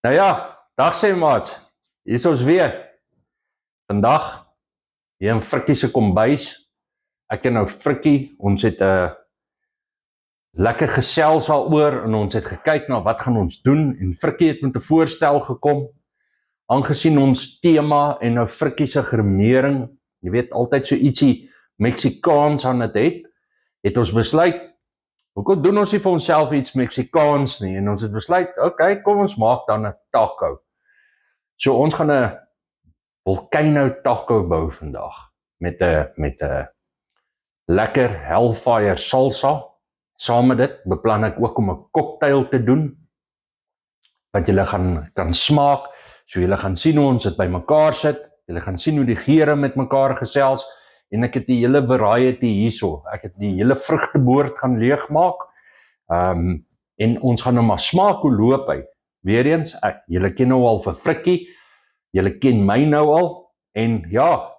Nou ja, dag sê maat, hier is ons weer. Vandag, hier in Frikkie se kombuis. Ek en nou Frikkie, ons het 'n lekker gesels daaroor en ons het gekyk na wat gaan ons doen en Frikkie het met 'n voorstel gekom. Aangesien ons tema en nou Frikkie se gremering, jy weet altyd so ietsie Meksikaans aan dit het ons besluit hoekom doen ons nie vir onsself iets Meksikaans nie? En ons het besluit, okay, kom ons maak dan 'n taco. So ons gaan 'n volcano taco bou vandag met 'n lekker Hellfire salsa. Saam met dit beplan ek ook om 'n cocktail te doen wat julle kan smaak. So julle gaan sien hoe ons dit bymekaar sit. Julle gaan sien hoe die geure met mekaar gesels en ek het die hele variety hierso. Ek het die hele vrugteboord gaan leegmaak. En ons gaan nou maar smaak hoe loop hy. Weereens, julle ken nou al vir Frikkie. Julle ken my nou al, en ja,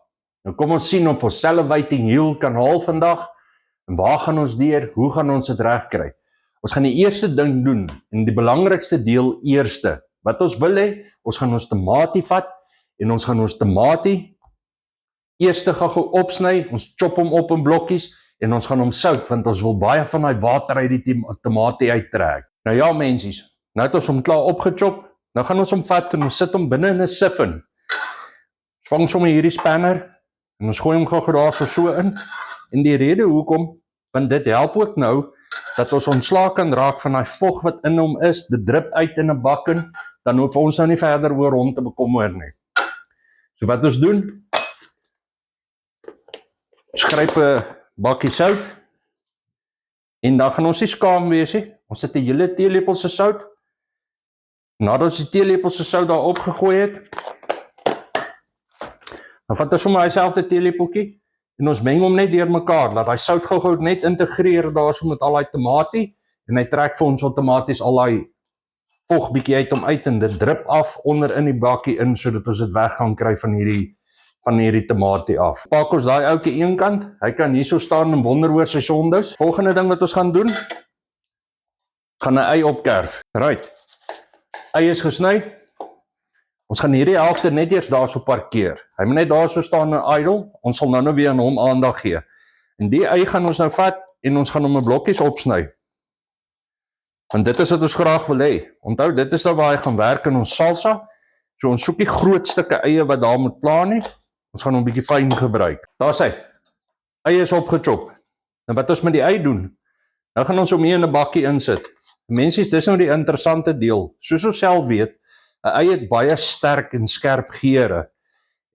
nou kom ons sien of ons salivating heel kan haal vandag, en waar gaan ons deur, hoe gaan ons dit reg kry? Ons gaan die eerste ding doen, en die belangrikste deel eerste, wat ons wil hê, ons gaan ons tamatie vat, en ons gaan ons tamatie eerste gou opsny, ons chop hom op in blokkies, en ons gaan hom sout, want ons wil baie van die water uit die tamatie uittrek. Nou ja, mensies, nou het ons hom klaar opgechop. Nou gaan ons hom vat en ons sit hom binne in 'n siphon. Ons vang sommer hierdie spanner en ons gooi hom gou daar so in. En die rede hoekom, want dit help ook nou dat ons ontslae kan raak van daai vog wat in hom is, dit drup uit in 'n bakken, dan hoef ons nou nie verder oor rond te bekommer nie. So wat ons doen, ons gryp 'n bakkie sout en dan gaan ons nie skaam wees nie. Ons sit 'n hele teelepel se sout. Nadat ons die teelepel se sout daar opgegooi het, dan vat ons sommer dieselfde teelepeltjie en ons meng hom net deur mekaar, laat hy sout gou net integreer daarso met al daai tamatie en hy trek vir ons outomaties al daai vog bietjie uit hom uit en dit drup af onder in die bakkie in sodat ons dit weg gaan kry van hierdie tamatie af. Pak ons daai ouetjie een kant, hy kan hierso staan en wonder oor sy sondes. Volgende ding wat ons gaan doen, gaan 'n ei opkerf. Right. Ei is gesny. Ons gaan hierdie helfte net eers daarso parkeer. Hy moet net daarso staan en idle. Ons sal nou weer aan hom aandag gee. En die ei gaan ons nou vat en ons gaan hom in blokkies opsny. Want dit is wat ons graag wil hê. Onthou, dit is nou waar hy gaan werk in ons salsa. So ons soek die groot stukke eie wat daar moet pla nie. Ons gaan hom bietjie fyn gebruik. Daar's hy. Ei is opgechop. En wat ons met die ei doen? Nou gaan ons hom hier in 'n bakkie insit. Mensies, dis nou die interessante deel. Soos ons self weet, 'n ei het baie sterk en skerp geure.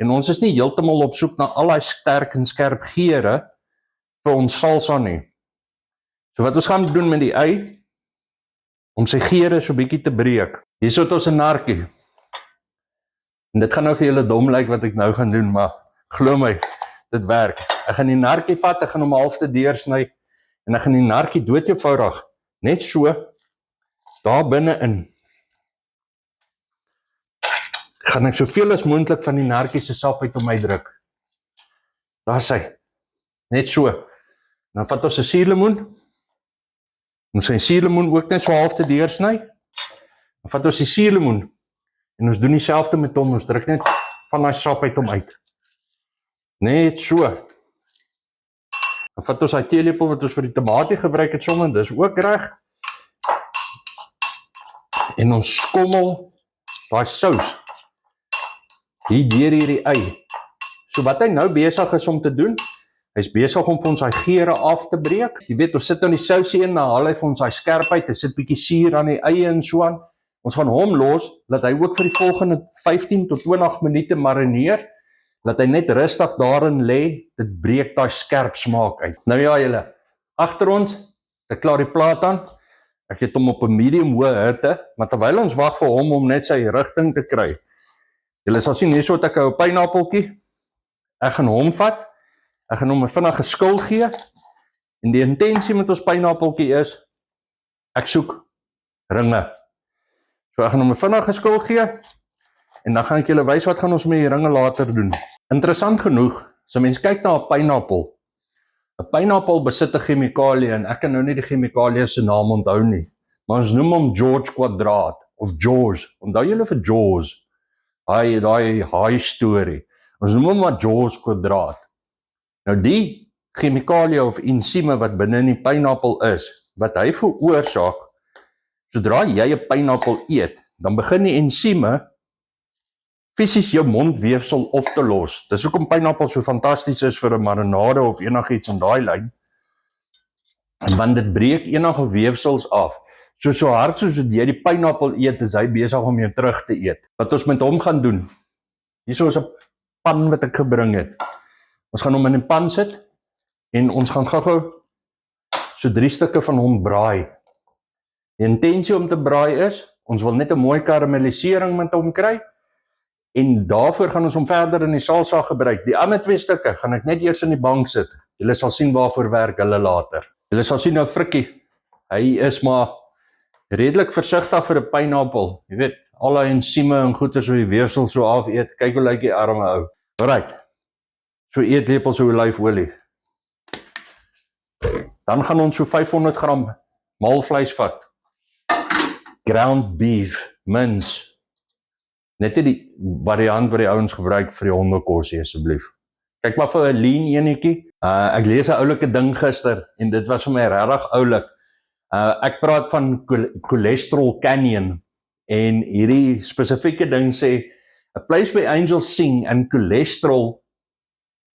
En ons is nie heeltemal op soek na al die sterk en skerp geure vir ons salsa nie. So wat ons gaan doen met die ei, om sy geure so bietjie te breek. Hier sit ons 'n narkie. En dit gaan nou vir julle dom lyk wat ek nou gaan doen, maar glo my, dit werk. Ek gaan die narkie vat, ek gaan hom halfte deursny, en ek gaan die narkie dood eenvoudig, net so, daar binne in, gaan ek soveel as moontlik van die narkie se sap uit om my druk. Daar is hy. Net so. Dan vat ons 'n suurlemoen. Ons sy suurlemoen ook net so halfte deursny. Dan vat ons die suurlemoen en ons doen dieselfde met hom. Ons druk net van daai sap uit hom uit. Net so. Dan vat ons daai teelepel wat ons vir die tamatie gebruik het sommer, dis ook reg. En ons skommel daai sous hier deur hierdie ei. So wat hy nou besig is om te doen, hy's besig om vir ons daai geure af te breek. Jy weet, ons sit nou die sousie in, dan haal hy vir ons daai skerpheid, hy sit bietjie suur aan die eie en so aan. Ons gaan hom los, laat hy ook vir die volgende 15 tot 20 minute marineer, laat hy net rustig daarin lê, dit breek daai skerp smaak uit. Nou ja julle, agter ons, ek klaar die plaat aan, ek het hom op 'n medium hoë hitte, maar terwyl ons wag vir hom om net sy rigting te kry. Julle sal sien hierso het ek 'n pineappeltjie. Ek gaan hom vat. Ek gaan hom 'n vinnige skil gee. En die intensie met ons pineappeltjie is ek soek ringe. So ek gaan hom 'n vinnige skil gee en dan gaan ek julle wys wat gaan ons met die ringe later doen. Interessant genoeg, as 'n mens kyk na 'n pineappel. 'n Pineappel besit 'n chemikalie en ek kan nou nie die chemikalie se naam onthou nie. Maar ons noem hom George kwadraat of Jaws. Onthou julle vir Jaws? Daai haai storie. Ons noem hom maar Jaws kwadraat. Nou die chemikalie of ensieme wat binne in die pineappel is, wat hy veroorsaak, sodra jy 'n pineappel eet, dan begin die ensieme fisies jou mondweefsel op te los. Dis hoekom pineappel so fantasties is vir 'n marinade of enigiets in daai lyn, want dit breek enige weefsels af. So hard soos jy die pineappel eet, is hy besig om jou terug te eet. Wat ons met hom gaan doen, hierso is 'n pan wat ek gebring het. Ons gaan hom in 'n pan sit, en ons gaan gou-gou so 3 stukke van hom braai. Die intensie om te braai is, ons wil net 'n mooi karamellisering met hom kry, en daarvoor gaan ons hom verder in die salsa gebruik. Die ander 2 stukke gaan ek net eers in die bank sit. Julle sal sien waarvoor werk hulle later. Julle sal sien nou Frikkie, hy is maar redelik versigtig vir 'n pineappel. Jy weet, al die ensieme en goeie so die weefsel so af eet. Kyk hoe lyk die arme ou. Alright. So eetlepel so olyfolie. Dan gaan ons so 500 gram maalvleis vat. Ground beef, mince. Net die variant wat die ouens gebruik vir die hondekosie asseblief. Kyk maar vir 'n lean enetjie. Ek lees 'n oulike ding gister en dit was vir my regtig oulik. Ek praat van cholesterol canyon en hierdie spesifieke ding sê a place where angels sing and cholesterol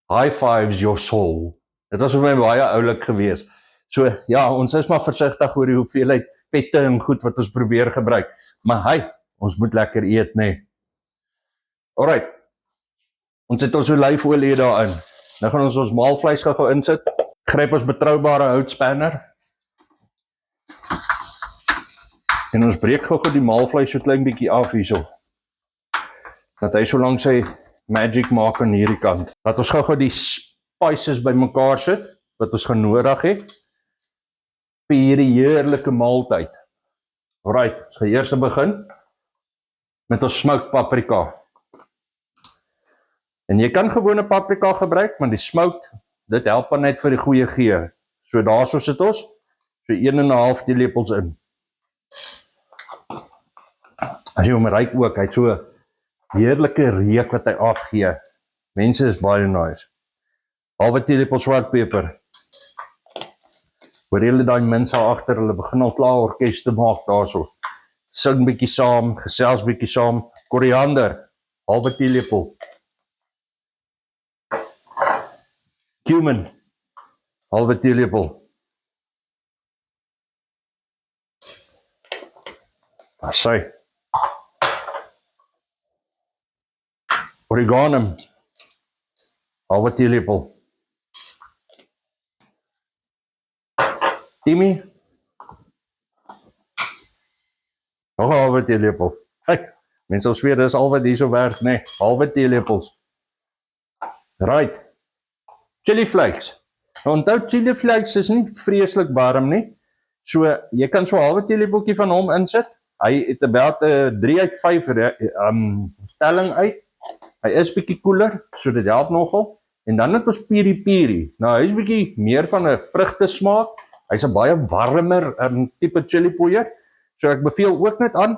high fives your soul. Dit was vir my baie oulik geweest. So ja, ons is maar versigtig oor die hoeveelheid vette en goed wat ons probeer gebruik. Maar ons moet lekker eet, nee. Alright. Ons het ons olyfolie daarin. Nou gaan ons maalvleis gou insit. Gryp ons betroubare houtspanner. En ons breek gou die maalvleis so klein bietjie af hierso. Dat hy so lank sy magic maak aan hierdie kant. Dat ons gou die spices bymekaar sit wat ons gaan nodig het vir hierdie heerlike maaltyd. Alright, ons gaan eers begin met ons smoked paprika. En jy kan gewone paprika gebruik, maar die smoked, dit help net vir die goeie geur. So daarso sit ons, so 1,5 teelepels in. As jy hom ruik ook, hy het so heerlike reuk wat hy afgee. Mense is baie nice. Halwe teelepel swartpeper. Hoor julle daai mense agter, hulle begin al klaar orkes te maak daarso. Sing bietjie saam, gesels bietjie saam. Koriander, halwe teelepel. Cumin, halwe teelepel. Parsley. Oregano, halwe teelepel. Timmy, nog 'n halwe teelepel. Kyk, mense ons weet dis al wat hierso werk, nee, halwe teelepels. Right. Chili flakes. Nou onthou, chili flakes is nie vreeslik warm nie. So jy kan so 'n halwe teelepeltjie van hom insit. Hy het about 3 uit 5 stelling uit. Hy is bietjie koeler, so dit help nogal. En dan het ons piri-piri. Nou hy is bietjie meer van 'n vrugtesmaak. Hy's 'n baie warmer tipe chili poeier. So ek beveel ook net aan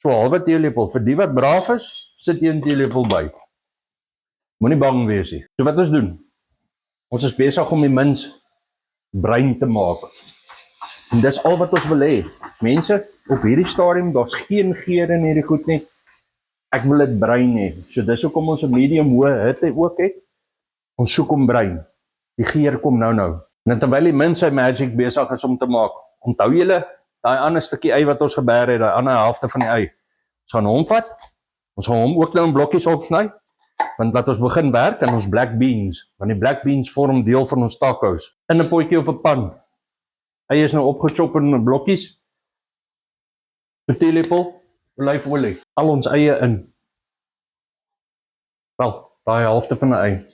so 'n halwe teelepel. Vir die wat braaf is, sit jy 'n teelepel by. Moenie bang wees nie. So wat ons doen? Ons is besig om die mins bruin te maak. En dis al wat ons wil hê. Mense, op hierdie stadium, daar's geen geur in hierdie goed nie. Ek wil dit bruin hê. So dis hoekom ons 'n medium hoë hitte ook het. Ons soek hom bruin. Die geur kom nou. En terwyl die mens sy magic besig is om te maak, onthou julle daai ander stukkie ei wat ons geberg het, daai ander helfte van die ei. Ons gaan hom vat. Ons gaan hom ook nou in blokkies opsny. Want laat ons begin werk aan ons black beans, want die black beans vorm deel van ons tacos. In 'n potjie of 'n pan. Eie is nou opgechop in blokkies. 'n teelepel olyfolie. Al ons eie in. Wel, daai helfte van 'n ei.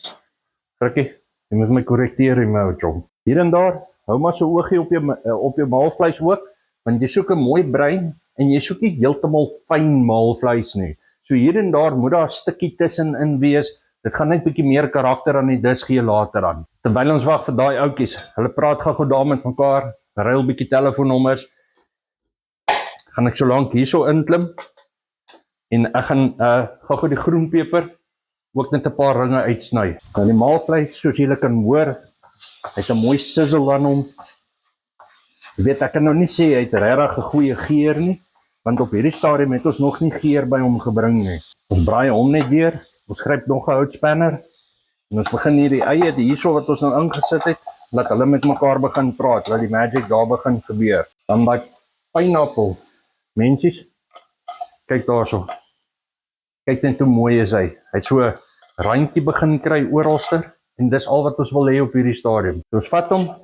Frikkie, jy moet my korrekteer hier my ou chom. Hier en daar, hou maar so oogie op jou maalvleis ook, want jy soek 'n mooi bruin en jy soek nie heeltemal fyn maalvleis nie. So hier en daar moet daar 'n stukkie tussenin wees. Dit gaan net bietjie meer karakter aan die dis gee later aan. Terwyl ons wag vir daai ouetjies, hulle praat gou daar met mekaar, ruil bietjie telefoonnommers. gaan ek so lank hierso inklim, en ek gaan gou die groenpeper ook net 'n paar ringe uitsny. Nou die maalvleis, soos julle kan hoor, hy het 'n mooi sizzle aan hom. Jy weet, ek kan nou nie sê hy het regtig 'n goeie geur nie, want op hierdie stadium het ons nog nie geur by hom gebring nie. Ons braai hom net weer, ons gryp nog 'n houtspanner, en ons begin hier die eie hierso wat ons nou ingesit het, laat hulle met mekaar begin praat, laat die magic daar begin gebeur. Dan daai pineappel, mensies, kyk daarso. Kyk net hoe mooi is hy. Hy het so 'n randjie begin kry oralster, en dis al wat ons wil hê op hierdie stadium. So ons vat hom,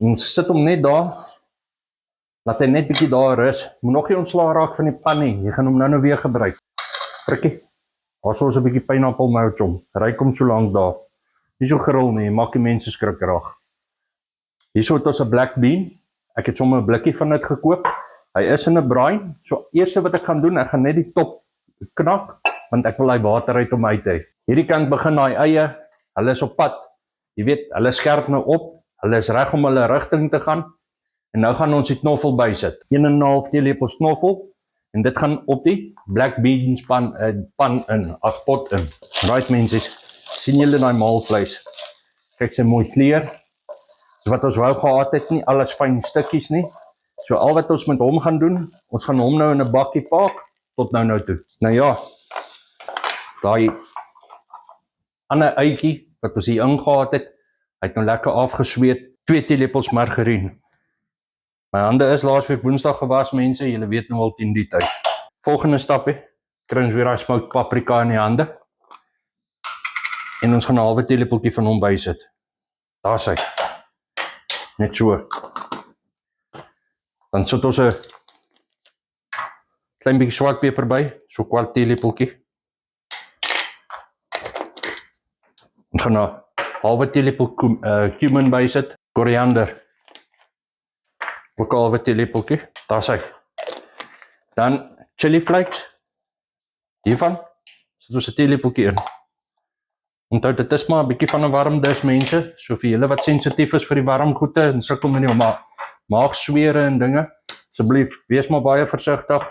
ons sit hom net daar, laat hy net bietjie daar rus. Moet nog nie ontslae raak van die pan nie, jy gaan hom nou weer gebruik. Frikkie, daar ons 'n bietjie pineapple mouch om, ryk hom so lank daar. Nie so grill nie, maak die mense skrikkerig. Hierso het ons 'n black bean, ek het sommer 'n blikkie van dit gekoop. Hy is in 'n braai, so eerste wat ek gaan doen, ek gaan net die top knak, want ek wil hy water uit hom uit hê. Hierdie kant begin daai eie, hulle is op pad. Jy weet, hulle skerp nou op, hulle is reg om hulle rigting te gaan, en nou gaan ons die knoffel bysit. 1,5 teelepels knoffel, en dit gaan op die black beans pan in, pot in. Right mensies, sien julle daai maalvleis? Kyk sy mooi kleur. So wat ons wou gehad het, nie alles fyn stukkies nie. So al wat ons met hom gaan doen, ons gaan hom nou in 'n bakkie pak, tot nou toe. Nou ja, daai ander uitjie, wat ons hier ingehaat het, hy het nou lekker afgesweet, 2 teelepels margarien. My hande is laasweek Woensdag gewas, mense, julle weet nou al teen die tyd. Volgende stapie, kry ons weer daai smoked paprika in die hande, en ons gaan 'n halwe teelepeltjie van hom bysit. Daar's hy. Net so. Dan sit ons 'n klein bietjie swartpeper by, so 1/4 teelepeltjie. Ons gaan 'n halwe teelepel cumin bysit, koriander. Ook 'n halwe teelepeltjie, daar's hy. Dan chili flakes, hiervan sit ons 'n teelepeltjie in. Onthou, dit is maar 'n bietjie van 'n warm dis, mense, so vir julle wat sensitief is vir die warm goede en sukkel met die maagswere en dinge, asseblief, wees maar baie versigtig.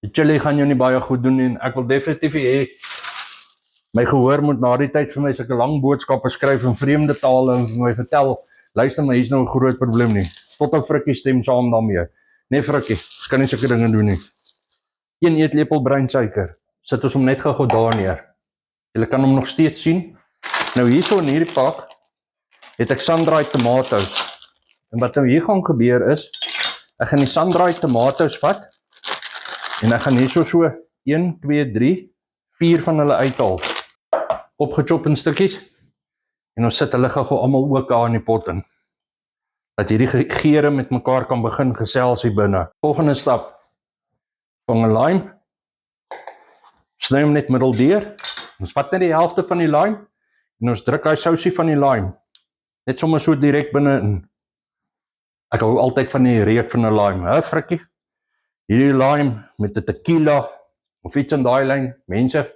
Die chili gaan jou nie baie goed doen nie, en ek wil definitief hê my gehoor moet na die tyd vir my sulke lang boodskappe skryf in vreemde tale en vir my vertel, luister maar, hier's nou 'n groot probleem nie. Tot 'n Frikkie stem saam daarmee. Nee Frikkie, ons kan nie sulke dinge doen nie. 1 eetlepel bruin suiker. Sit ons hom net gou daar neer. Julle kan hom nog steeds sien. Nou hierso in hierdie pak het ek sun-dried tomatoes. En wat nou hier gaan gebeur is, ek gaan die sun-dried tomatoes vat en ek gaan hierso so 1, 2, 3, 4 van hulle uithaal. Opgechop in stukkies. En ons sit hulle gou almal ook daar in die pot in. Dat hierdie geure met mekaar kan begin gesels hier binne. Volgende stap. Vang 'n lime. Sny hom net middeldeur. Ons vat net die helfte van die lime en ons druk hy sousie van die lime net sommer so direk binne in. Ek hou altyd van die reuk van 'n lime, Frikkie? Hierdie lime met 'n tequila of iets in daai lyn, mense,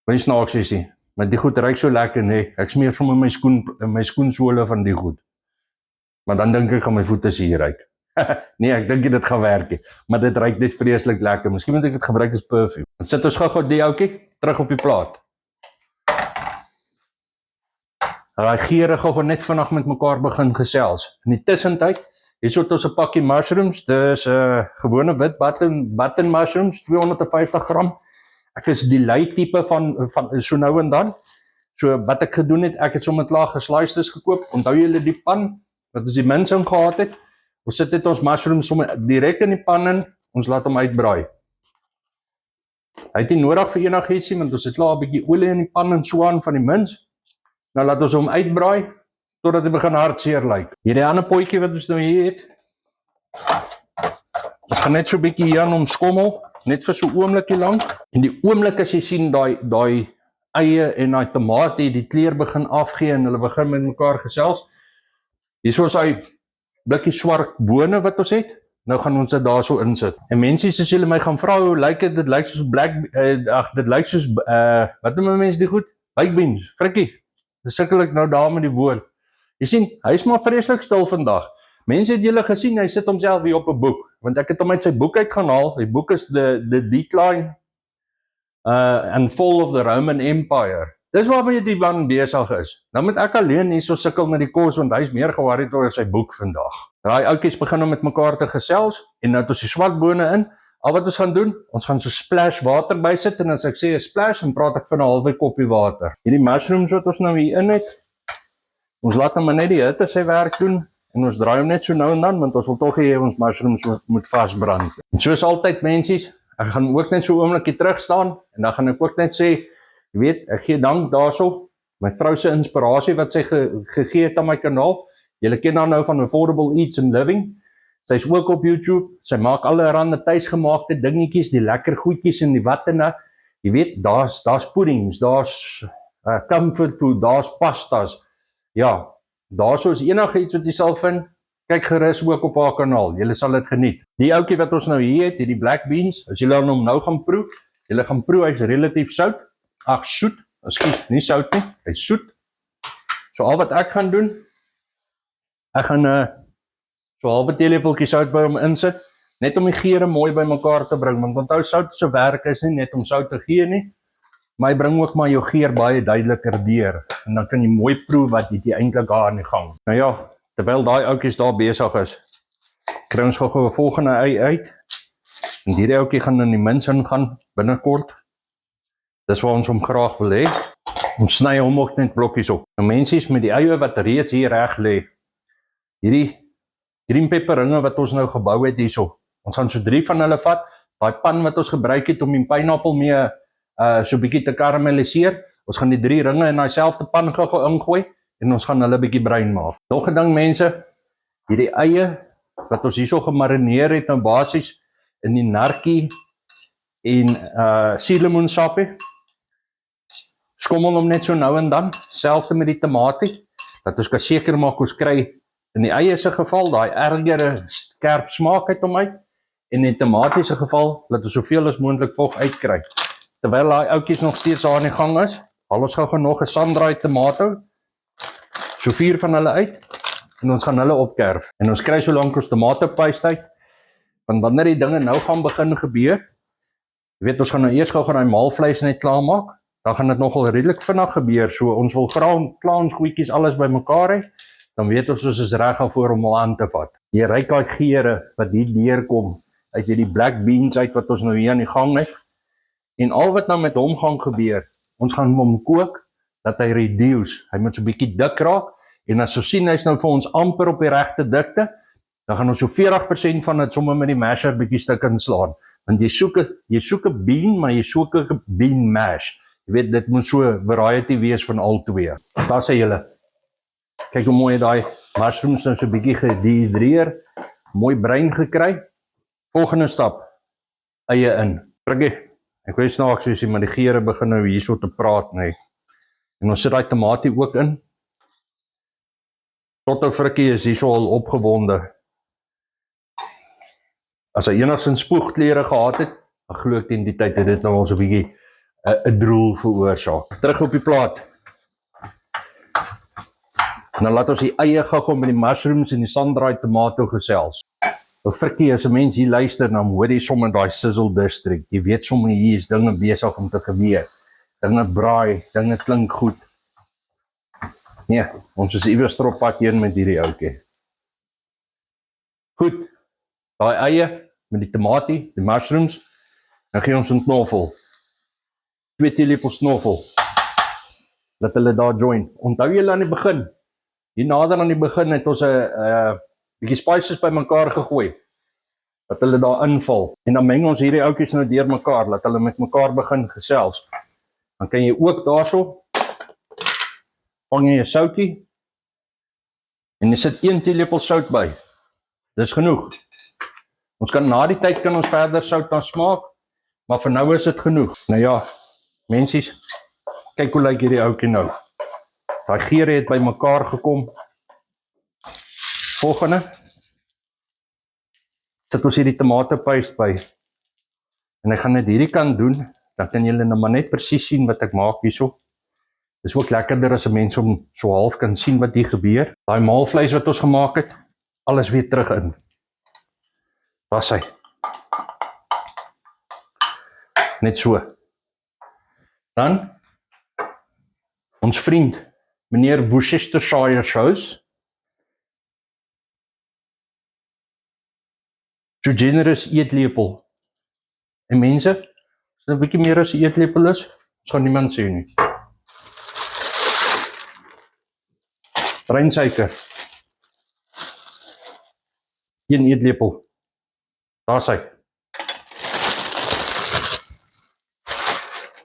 my snaaks is nie, maar die goed ruik so lekker, nee. Ek smeer sommer my skoensole van die goed. Maar dan dink ek gaan my voete hier ruik. Nee, ek dink dit gaan werk nie, maar dit ruik net vreeslik lekker. Miskien moet ek dit gebruik as perfume. Dan sit ons gou die ouetjie terug op die plaat. Daai geure gou net vinnig met mekaar begin gesels. In die tussentyd, hierso het ons 'n pakkie mushrooms, dis 'n gewone wit button mushrooms, 250 gram. Ek is die light tipe van so nou en dan. So wat ek gedoen het, ek het sommer klaar geslices gekoop. Onthou julle die pan wat ons die mins in gehad het? Ons sit dit ons mushrooms sommer direk in die pan in, ons laat hom uitbraai. Hy het nie nodig vir enigiets nie, want ons het klaar 'n bietjie olie in die pan en so aan van die mins. Nou laat ons hom uitbraai totdat hy begin hartseer lyk. Hierdie ander potjie wat ons nou hier het, ons gaan net so 'n bietjie hier aan hom skommel, net vir so 'n oombliekie lank. En die oomblik as jy sien daai eie en daai tamatie die kleur begin afgee en hulle begin met mekaar gesels. Hierso is hy blikkie swart bone wat ons het. Nou gaan ons dit daarso insit. En mense, as julle my gaan vra hoe lyk dit? Dit lyk soos dit lyk soos wat noem mense die goed? Baked beans. Frikkie. Dis sukkel ek nou daar met die woord. Jy sien, hy is maar vreeslik stil vandag. Mense het julle gesien, hy sit homself hier op 'n boek, want ek het hom uit sy boek uit gaan haal. Die boek is The Decline and Fall of the Roman Empire. Dis waarmee die man besig is. Nou moet ek alleen hier so sukkel met die kos, want hy's meer geworried oor sy boek vandag. Daai oudjies begin om met mekaar te gesels, en nou het ons die swart bone in. Al wat ons gaan doen, ons gaan so splash water bysit, en as ek sê 'n splash, dan praat ek van 'n halwe koppie water. Hierdie mushrooms wat ons nou hier in het, ons laat hom net die hitte sy werk doen, en ons draai hom net so nou en dan, want ons wil tog hê ons mushrooms moet vasbrand. En soos altyd mensies, ek gaan ook net so 'n oombliekie terug staan, en dan gaan ek ook net sê, jy weet, ek gee dank daarso, my vrou se inspirasie wat sy gegee het aan my kanaal. Julle ken haar nou van Affordable Eats and Living. Sy's ook op YouTube. Sy maak allerhande tuisgemaakte dingetjies, die lekker goedjies en die wat en dat. Jy weet, daar's puddings, daar's comfort food, daar's pastas. Ja, daarso is enige iets wat jy sal vind. Kyk gerus ook op haar kanaal. Julle sal dit geniet. Die ouetjie wat ons nou hier het, hierdie black beans, as julle hom nou gaan proe, julle gaan proe, hy's relatief sout. Ag, soet. Ekskuus, nie sout nie, hy's soet. So al wat ek gaan doen, ek gaan so halwe teelepeltjie sout by hom insit, net om die geure mooi by mekaar te bring, want onthou sout se werk is nie net om sout te gee nie, maar hy bring ook maar jou geur baie duideliker deur, en dan kan jy mooi proe wat jy eintlik daar aan die gang. Nou ja, terwyl daai ouetjies daar besig is, kry ons gou 'n volgende ei uit, en hierdie ouetjie gaan in die mins ingaan binnekort. Dis waar ons hom graag wil hê. Ons sny hom ook net blokkies op. Nou mensies, met die eie wat reeds hier reg lê, hierdie green pepper ringe wat ons nou gebou het hierso, ons gaan so 3 van hulle vat, daai pan wat ons gebruik het om die pineappel mee so bietjie te karamelliseer, ons gaan die 3 ringe in daai selfde pan gou ingooi, en ons gaan hulle bietjie bruin maak. Nog 'n ding mense, hierdie eie wat ons hierso gemarineer het, nou basies in die narkie en suurlemoensappie, skommel hom net so nou en dan, selfs met die tamatie, dat ons kan seker maak ons kry in die eie se geval daai ergere skerp smaak uit hom uit, en in die tamatie se geval dat ons soveel as moontlik vog uitkry. Terwyl daai ouetjies nog steeds daar aan die gang is, haal ons gou nog 'n sun-dried tomato, so 4 van hulle uit, en ons gaan hulle opkerf. En ons kry so lank ons tomato-paste uit, want wanneer die dinge nou gaan begin gebeur, jy weet, ons gaan nou eers gou daai maalvleis net klaarmaak, dan gaan dit nogal redelik vinnig gebeur, so ons wil klaar ons goedjies alles by mekaar hê, dan weet ons is reg voor om al aan te vat. Jy ruik daai geure wat hier deurkom uit hierdie black beans uit wat ons nou hier aan die gang het. En al wat nou met hom gaan gebeur, ons gaan hom kook dat hy reduce. Hy moet so 'n bietjie dik raak, en as ons sien hy's nou vir ons amper op die regte dikte, dan gaan ons so 40% van dit sommer met die masher bietjie stuk inslaan. Want jy soek 'n bean, maar jy soek 'n bean mash. Jy weet, dit moet so 'n variety wees van al twee. Daar sê julle. Kyk hoe mooi daai mushrooms nou so 'n bietjie gedehidreer, mooi bruin gekry. Volgende stap, eie in. Frikkie, ek weet snaaks as jy maar die geure begin nou hierso te praat, nee. En ons sit daai tamatie ook in. Tot ou Frikkie is hierso al opgewonde. As hy enigstens spoegklere gehad het, dan glo ek teen die tyd het dit nou al so 'n bietjie 'n drool veroorsaak. Terug op die plaat. En dan laat ons die eie gou met die mushrooms en die sun-dried tomato gesels. Ou Frikkie, as 'n mens hier luister, dan hoor jy sommer daai sizzle district. Jy weet sommer hier is dinge besig om te gebeur. Dinge braai, dinge klink goed. Nee, ons is iewers op pad heen met hierdie ouetjie. Goed, daai eie met die tamatie, die mushrooms, dan gee ons 'n knoffel. 2 teelepels knoffel. Dat hulle daar join. Onthou julle aan die begin, hier nader aan die begin het ons 'n bietjie spices by mekaar gegooi, dat hulle daar inval, en dan meng ons hierdie ouetjies nou deur mekaar, dat hulle met mekaar begin gesels. Dan kan jy ook daarso, vang jy 'n soutjie, en jy sit 1 teelepel sout by, dis genoeg. Ons kan na die tyd kan ons verder sout aan smaak, maar vir nou is dit genoeg. Nou ja, mensies, kyk hoe lyk hierdie ouetjie nou. Daai geure het by mekaar gekom. Volgende, sit ons hierdie tomato-paste by. En ek gaan net hierdie kant doen, dan kan julle nou maar net presies sien wat ek maak hierso. Dis ook lekkerder as 'n mens om so half kan sien wat hier gebeur. Daai maalvleis wat ons gemaak het, alles weer terug in. Daar sy. Net so. Dan, ons vriend, meneer Worcestershire Sauce. So generous eetlepel. En mense, as dit 'n bietjie meer as 'n eetlepel is, gaan niemand sê nie. Breinsuiker. 1 eetlepel. Daar sy.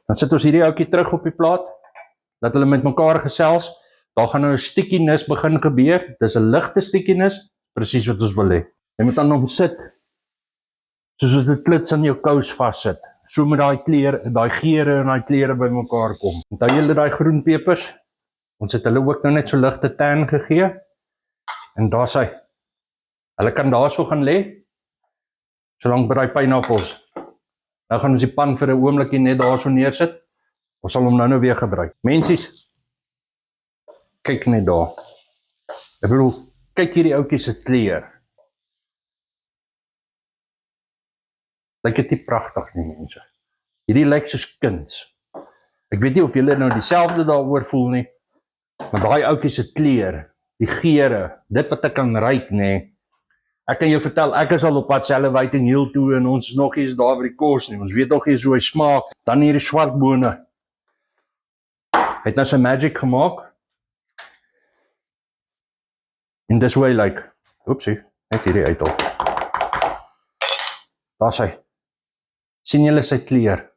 Dan sit ons hierdie ouetjie terug op die plaat, dat hulle met mekaar gesels. Daar gaan nou 'n stickiness begin gebeur. Dis 'n ligte stickiness, presies wat ons wil hê. Jy moet aan hom sit, soos wat dit klits aan jou kous vassit. So met daai geure en daai kleure by mekaar kom. Onthou julle daai groen pepers? Ons het hulle ook nou net so ligte tan gegee. En daar sy. Hulle kan daar so gaan lê, solank by daai pineappels. Nou gaan ons die pan vir 'n oombliekie net daar so neersit. Ons sal hom nou weer gebruik. Mensies, kyk net daar. Ek bedoel, kyk hierdie ouetjie se kleur. Lyk dit nie pragtig nie, mense. Hierdie lyk soos kuns. Ek weet nie of julle nou dieselfde daaroor voel nie, maar daai ouetjie se kleur, die geure, dit wat ek kan ruik, nê. Ek kan jou vertel, ek is al op pad Whiting Hill toe en ons is nog nie eens daar by die kos nie. Ons weet nog nie eens hoe hy smaak. Dan hierdie swart bone. Hy het nou sy magic gemaak. En dis hoe hy lyk. Oepsie, net hierdie uithaal. Daar sy. Sien julle sy kleur?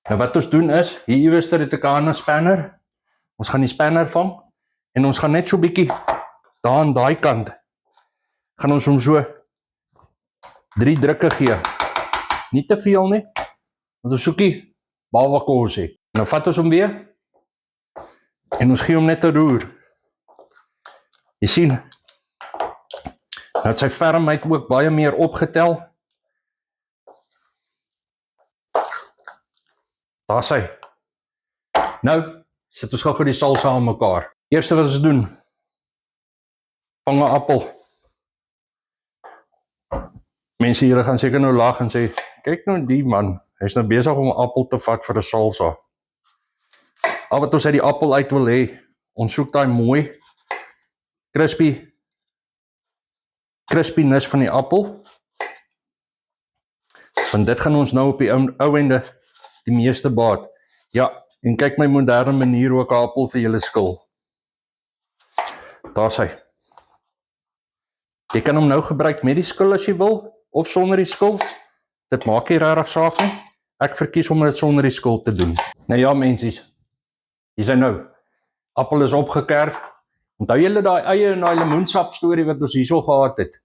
Nou wat ons doen is, hier iewers het ek 'n ander spanner. Ons gaan die spanner vang en ons gaan net so bietjie daar aan daai kant gaan ons hom so 3 drukke gee. Nie te veel nie, want ons soekie baba kos hê. Nou vat ons hom weer en ons gee hom net 'n roer. Jy sien, nou het sy fermheid ook baie meer opgetel. Daar sy. Nou, sit ons gou die salsa aan mekaar. Eerste wat ons doen, vang 'n appel. Mense hier gaan seker nou lag en sê, kyk nou die man, hy's nou besig om 'n appel te vat vir 'n salsa. Al wat ons uit die appel uit wil hê, ons soek daai mooi crispiness van die appel. Want dit gaan ons nou op die ou einde die meeste baat. Ja, en kyk my moderne manier hoe ek 'n appel vir julle skil. Daar sy. Jy kan hom nou gebruik met die skil as jy wil, of sonder die skil. Dit maak nie regtig saak nie. Ek verkies om dit sonder die skil te doen. Nou ja, mensies. Hier is hy nou. Appel is opgekerf. Onthou julle daai eie en daai lemoensap storie wat ons hierso gehad het.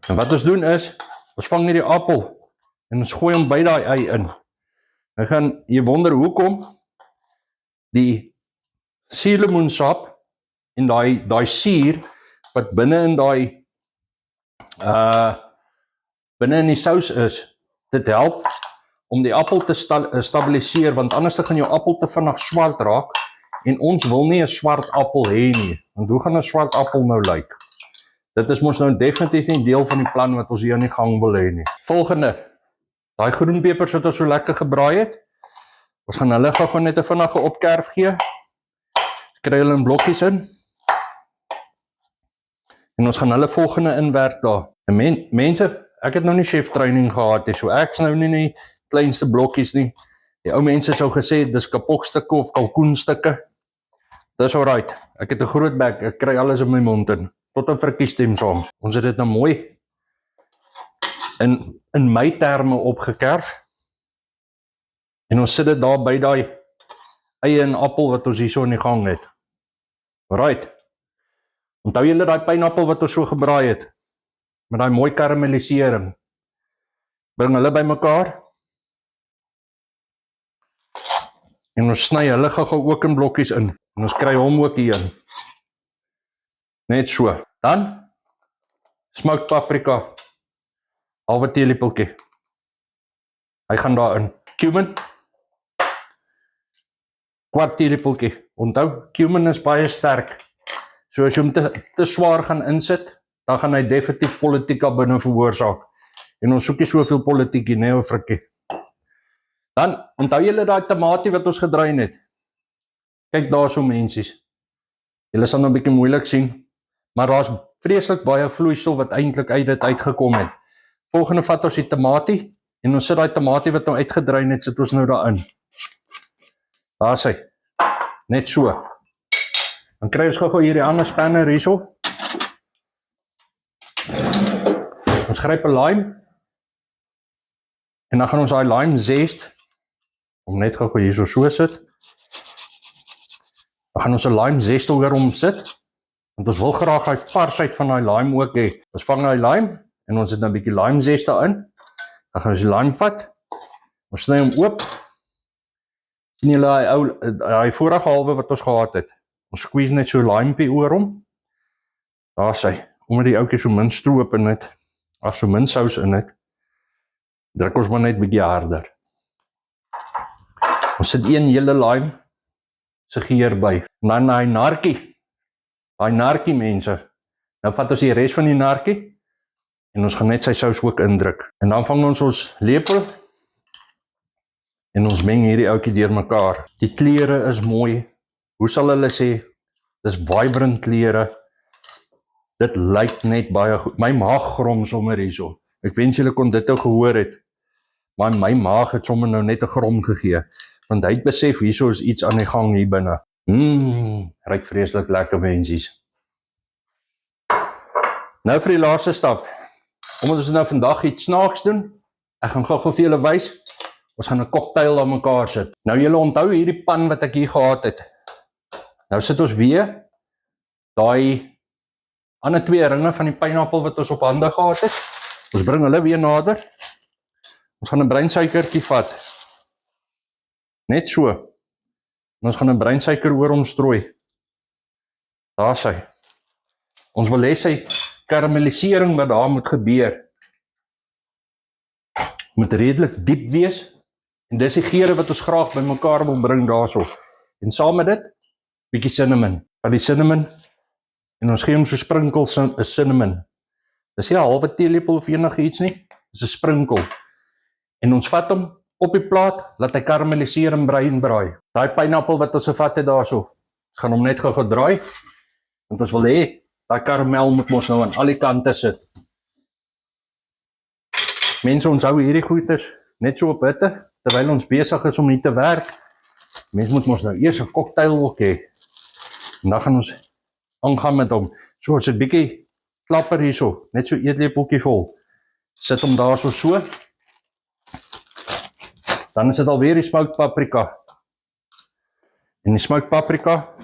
En wat ons doen is, ons vang hierdie appel en ons gooi hom by daai ei in. Nou gaan jy wonder hoekom die suurlemoensap en daai suur wat binne in die sous is, dit help om die appel te stabiliseer, want anders gaan jou appel te vinnig swart raak, en ons wil nie 'n swart appel hê nie, want hoe gaan 'n swart appel nou lyk? Dit is mos nou definitief nie deel van die plan wat ons hier aan die gang wil hê nie. Volgende, daai groen pepers wat ons so lekker gebraai het, ons gaan hulle gou net 'n vinnige opkerf gee, kry hulle in blokkies in, en ons gaan hulle volgende inwerk daar. En mense, ek het nou nie chef training gehad nie, so ek's nou nie die kleinste blokkies nie. Die ou mense sou gesê, dis kapokstukke of kalkoenstukke. Dis alright, ek het 'n groot bek, ek kry alles in my mond in, tot 'n frikkie stem saam. Ons het dit nou mooi in my terme opgekerf, en ons sit dit daar by daai eie en appel wat ons hierso in die gang het. Alright. Onthou julle daai pineappel wat ons so gebraai het, met daai mooi karamellisering. Bring hulle by mekaar, en ons sny hulle gou ook in blokkies in, en ons kry hom ook hier in. Net so. Dan, smoked paprika, halwe teelepeltjie. Hy gaan daarin. Cumin, kwart teelepeltjie. Onthou, cumin is baie sterk. So as jy hom te swaar gaan insit, dan gaan hy definitief politiek daar binne veroorsaak. En ons soek nie soveel politiek nie, ou frikkie. Dan, onthou julle daai tamatie wat ons gedraai het? Kyk daar so mensies. Julle sal nou 'n bietjie moeilik sien, maar daar's vreeslik baie vloeisel wat eintlik uit dit uitgekom het. Volgende vat ons die tamatie, en ons sit daai tamatie wat nou uitgedraai het, sit ons nou daarin. Daar is hy. Net so. Dan kry ons gou hierdie ander spanner hierso. Ons gryp 'n lime, en dan gaan ons daai lime zest, om net gou hierso so sit. Dan gaan ons 'n lime zest oor hom sit, want ons wil graag daai varsheid van daai lime ook hê. Ons vang daai lime, en ons het nou 'n bietjie lime zest daarin. Dan gaan ons die lime vat, ons sny hom oop. Sien julle daai vorige halwe wat ons gehad het? Ons squeeze net so limepie oor hom. Daar is hy, omdat die ouetjie so min stroop in het, so min sous in het, druk ons maar net bietjie harder. Ons sit een hele lime se geur by. En dan daai narkie mense. Nou vat ons die res van die narkie, en ons gaan net sy sous ook indruk. En dan vang ons lepel, en ons meng hierdie ouetjie deur mekaar. Die kleure is mooi. Hoe sal hulle sê? Dis vibrant kleure. Dit lyk net baie goed. My maag grom sommer hierso. Ek wens julle kon dit ook gehoor het. Maar my maag het sommer nou net 'n grom gegee. Want hy het besef, hierso is iets aan die gang hier binne. Ryk vreeslik lekker mensies. Nou vir die laaste stap. Omdat ons nou vandag iets snaaks doen, ek gaan gou vir julle wys. Ons gaan 'n cocktail aan mekaar sit. Nou julle onthou hierdie pan wat ek hier gehad het. Nou sit ons weer daai ander 2 ringe van die pineappel wat ons op hande gehad het. Ons bring hulle weer nader. Ons gaan 'n breinsuikertjie vat. Net so. En ons gaan 'n breinsuiker oor hom strooi. Daar is hy. Ons wil hê sy karamellisering wat daar moet gebeur, moet redelik diep wees. En dis die geure wat ons graag by mekaar wil bring daarso. En saam met dit, bietjie cinnamon. Van die cinnamon, en ons gee hom so sprinkel cinnamon. Dis nie 'n halwe teelepel of enige iets nie, dis 'n sprinkel. En ons vat hom op die plaat, laat hy karamelliseer en braai. Daai pineappel wat ons gevat het daarso, ons gaan hom net gou draai, want ons wil hê, daai karamel moet mos nou aan al die kante sit. Mense, ons hou hierdie goeders net so op hitte, terwyl ons besig is om hier te werk. Mense moet mos nou eers 'n cocktail ook hê. En dan gaan ons aangaan met hom. So, ons het bietjie klapper hierso, net so eetlepeltjie vol. Sit hom daar so. Dan is dit alweer die smoked paprika. En die smoked paprika,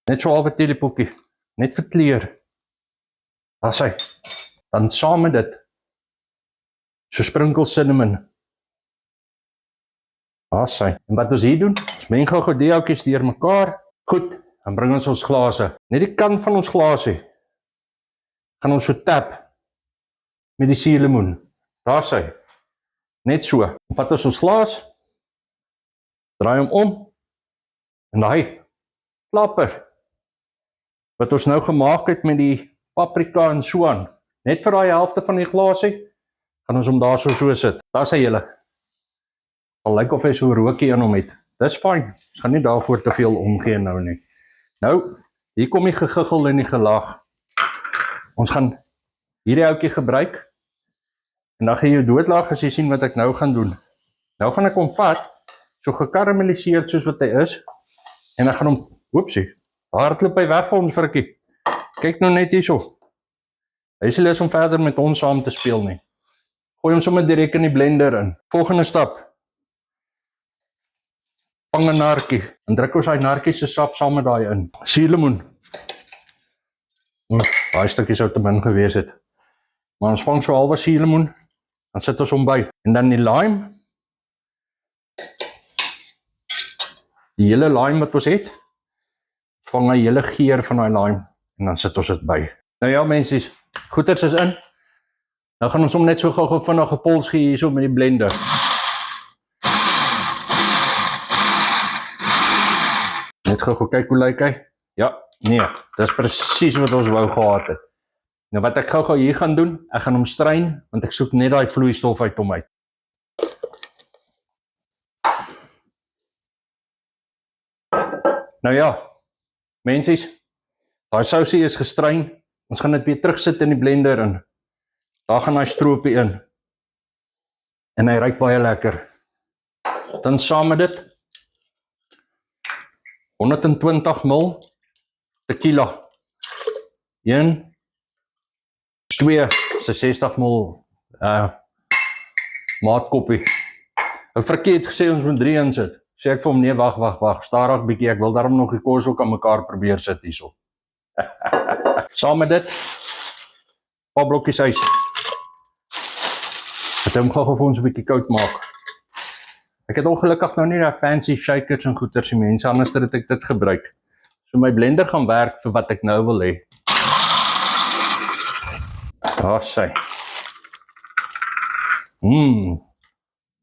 net so halwe teelepeltjie, net vir kleur. Daar is hy. Dan saam met dit, so sprinkel cinnamon. Daar is hy. En wat ons hier doen, ons meng gou die ouetjies deur mekaar. Goed, dan bring ons glase. Net die kant van ons glasie gaan ons so tap met die suurlemoen. Daar is hy. Net so. Dan vat ons glas, draai hom om, en daai klapper wat ons nou gemaak het met die paprika en so aan, net vir daai helfte van die glasie, gaan ons hom daar so sit. Daar sê julle. Al lyk of hy so rookie in hom het. Dis fyn. Ons gaan nie daarvoor te veel omgee nou nie. Nou, hier kom die gegiggel en die gelag. Ons gaan hierdie ouetjie gebruik, en dan gaan jy doodlag as jy sien wat ek nou gaan doen. Nou gaan ek hom vat, so gekarameliseerd soos wat hy is, en ek gaan hom, hoepsie, hardloop hy weg vir ons frikkie. Kyk nou net hierso. Hy is lus om verder met ons saam te speel nie. Gooi hom sommer direk in die blender in. Volgende stap. Vang 'n narkie, en druk ons daai narkie se sap saam met daai in. Suurlemoen. Daai stukkie sou te min gewees het. Maar ons vang so halwe suurlemoen, dan sit ons hom by. En dan die lime. Die hele lime wat ons het, vang hy hele geur van daai lime, en dan sit ons dit by. Nou ja mensies, goeders is in. Nou gaan ons hom net so gou vinnig gepols gee hierso met die blender. Net gou kyk hoe lyk hy. Ja, nee, dis presies wat ons wou gehad het. Nou wat ek gou hier gaan doen, ek gaan hom stryn, want ek soek net daai vloeistof uit hom uit. Nou ja, mensies, daai sousie is gestryn, ons gaan dit weer terugsit in die blender en daar gaan hy stroopie in. En hy ruik baie lekker. Dan saam met dit 120 ml tequila. 1, 2, 60 ml maatkoppie. 'n Frikkie het gesê ons moet 3 insit. Sê ek vir hom nee, wag, stadig bietjie, ek wil daarom nog die kos ook aan mekaar probeer sit hierso. Saam met dit, paar blokkies ys. Het hom gou vir ons 'n bietjie koud maak. Ek het ongelukkig nou nie daai fancy shakers en goeters die mense, anders het ek dit gebruik. So my blender gaan werk vir wat ek nou wil hê. Daar sy.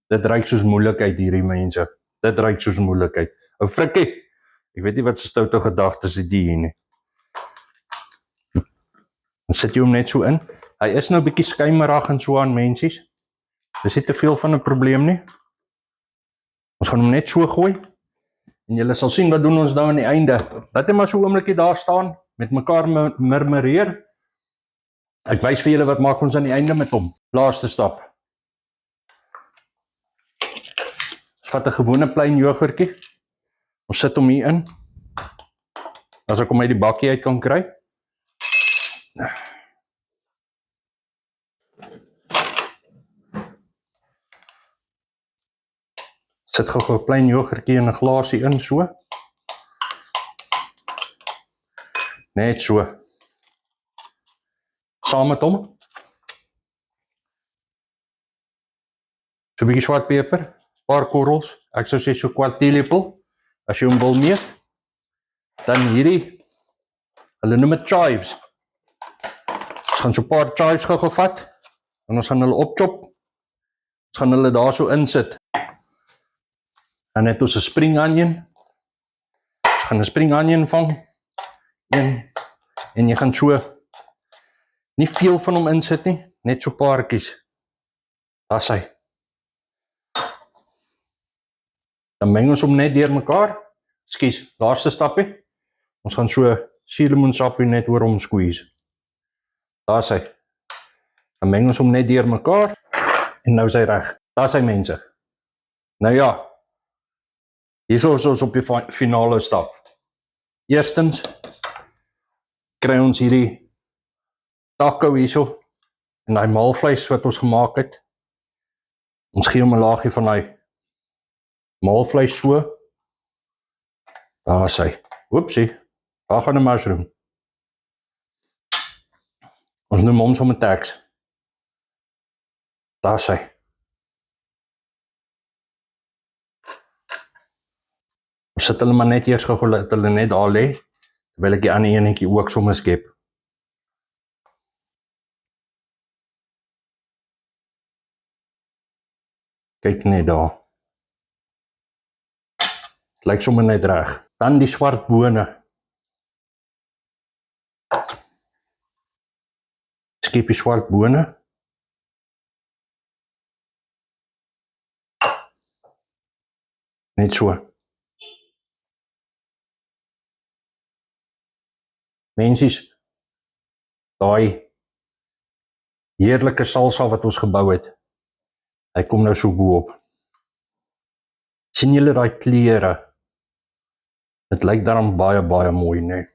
Dit ruik soos moeilikheid hierdie mense. Dit ruik soos moeilikheid. Ou Frikkie, ek weet nie wat se stoute gedagtes het die hier nie. Dan sit jy hom net so in. Hy is nou bietjie skuimerig en so aan mensies. Dis nie te veel van 'n probleem nie. Ons gaan hom net so gooi. En julle sal sien wat doen ons nou aan die einde. Laat hom maar so 'n oombliekie daar staan, met mekaar murmureer. Ek wys vir julle wat maak ons aan die einde met hom. Laaste stap. Ons vat 'n gewone plain yoghurtjie. Ons sit hom hier in. As ek hom uit die bakkie uit kan kry. Sit gou 'n plain yoghurtjie in 'n glasie in so. Net so. Saam met hom. So 'n bietjie swart peper, paar korrels. Ek sou sê so 'n kwart teelepel as jy hom wil meet. Dan hierdie, hulle noem dit chives. Ons gaan so 'n paar chives gou vat en ons gaan hulle opchop. Ons gaan hulle daar so insit. En net ons 'n spring onion. Ons gaan 'n spring onion vang. En jy gaan so nie veel van hom insit nie, net so paartjies. Daar sy. Dan meng ons hom net deur mekaar. Skus, laaste stapie. Ons gaan so suurlemoensappie net oor hom squeeze. Daar sy. Dan meng ons hom net deur mekaar en nou is hy reg. Daar sy mense. Nou ja. Hier is ons op die finale stap. Eerstens kry ons hierdie taco hierso en daai maalvleis wat ons gemaak het. Ons gee hom 'n laagie van daai maalvleis so. Daar is hy. Oepsie, daar gaan 'n mushroom. Ons noem hom sommer tax. Daar is hy. Ons sit hulle maar net eers gou laat hulle net daar lê, terwyl ek die ander enetjie ook sommer skep. Kyk net daar. Het lyk sommer net reg. Dan die swart bone. Skep die swart bone. Net so. Mensies, daai heerlike salsa wat ons gebou het, hy kom nou so bo op. Sien julle daai kleure? Dit lyk daarom baie mooi, nee.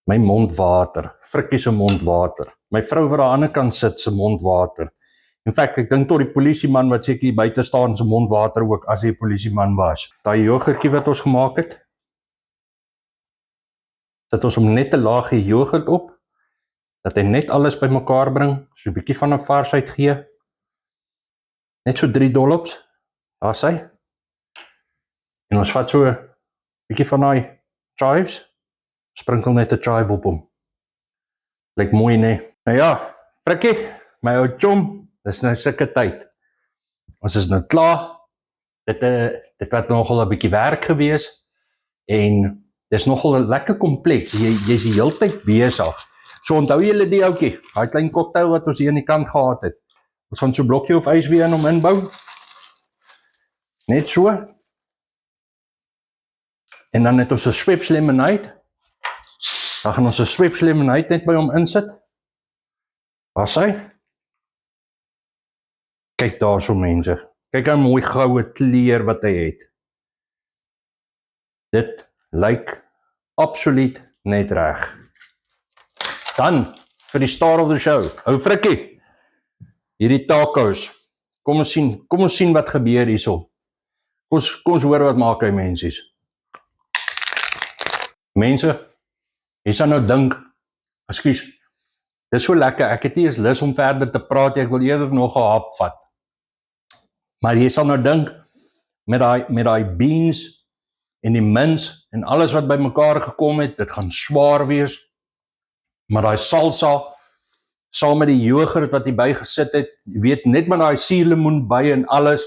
My mond water, Frikkie se mond water. My vrou wat aan die ander kant sit se mond water. In feite, ek dink tot die polisieman wat seker hier buite staan se mond water ook as hy 'n polisieman was. Daai yoghurtjie wat ons gemaak het, sit ons hom net 'n laagie yoghurt op, dat hy net alles bymekaar bring, so 'n bietjie van 'n varsheid gee. Net so 3 dollops, daar sy. En ons vat so 'n bietjie van daai chives, sprinkel net 'n chive op hom. Lyk mooi, nee. Nou ja, Frikkie, my ou chom, dis nou sulke tyd. Ons is nou klaar. Dit het nogal 'n bietjie werk gewees, en dis nogal 'n lekker kompleks, jy's die hele tyd besig. So onthou julle die ouetjie, daai klein cocktail wat ons hier aan die kant gehad het. Ons gaan so 'n blokkie of ys weer in hom inbou. Net so. En dan het ons 'n Schweppes lemonade. Dan gaan ons 'n Schweppes lemonade net by hom insit. Waar is hy? Kyk daarso mense. Kyk hoe mooi goue kleur wat hy het. Dit lyk absoluut net reg. Dan vir die star of the show. Ou Frikkie. Hierdie tacos. Kom ons sien wat gebeur hierso. Kom ons hoor wat maak hy mensies. Mense, jy sal nou dink, ekskuus, dit is so lekker, ek het nie eens lus om verder te praat, ek wil eerder nog 'n hap vat. Maar jy sal nou dink, met daai beans en die mince en alles wat bymekaar gekom het, dit gaan swaar wees. Maar daai salsa, saam met die yoghurt wat hy bygesit het, jy weet, net met daai suurlemoen by en alles,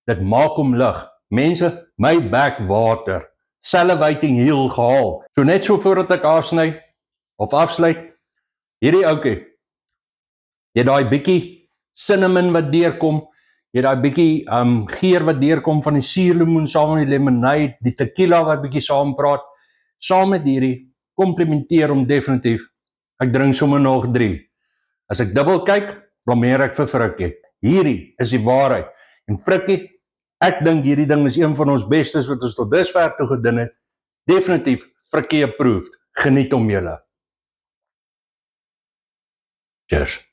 dit maak hom lig. Mense, my bek water. Salivating heel gehaal. So net so voordat ek afsny, of afsluit, hierdie ouetjie, jy daai bietjie cinnamon wat deurkom, jy daai bietjie geur wat deurkom van die suurlemoen saam met die lemonade, die tequila wat bietjie saam praat, saam met hierdie, komplimenteer hom definitief. Ek drink sommer nog 3. As ek dubbel kyk, blameer ek vir Frikkie. Hierdie is die waarheid. En Frikkie, ek dink hierdie ding is een van ons bestes wat ons tot dusver toe gedoen het. Definitief Frikkie approved. Geniet hom julle. Cheers.